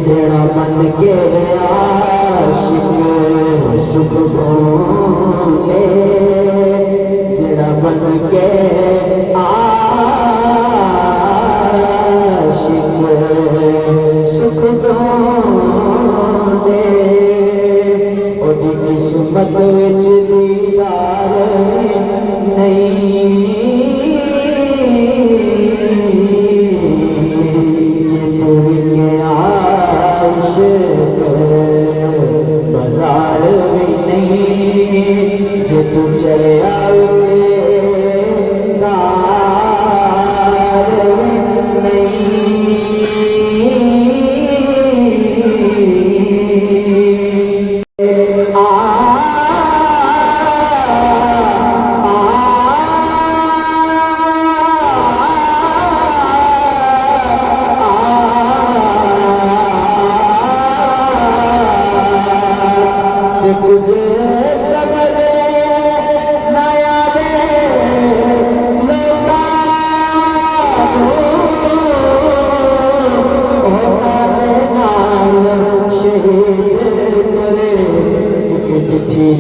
जड़ा बन के आशिक सुख ढूंढे, जड़ा बन के आशिक सुख ढूंढे, ओदी किस्मत विच दीदार नहीं। बाजार भी नहीं जो तू चले आओगे, नार नहीं।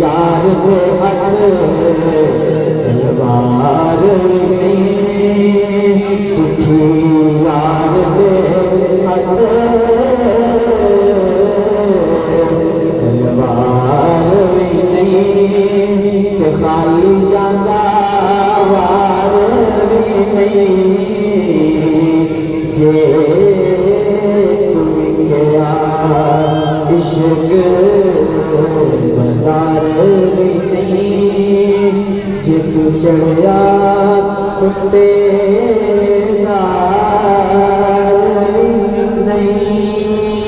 यार दे हथ तलवार नहीं, उठी यार दे हथ तलवार नहीं, ते खाली जाता वार भी नहीं। जे तुम गया इश्क बाजार भी नहीं, जे तू चढ़िया कुत्ते नार नहीं।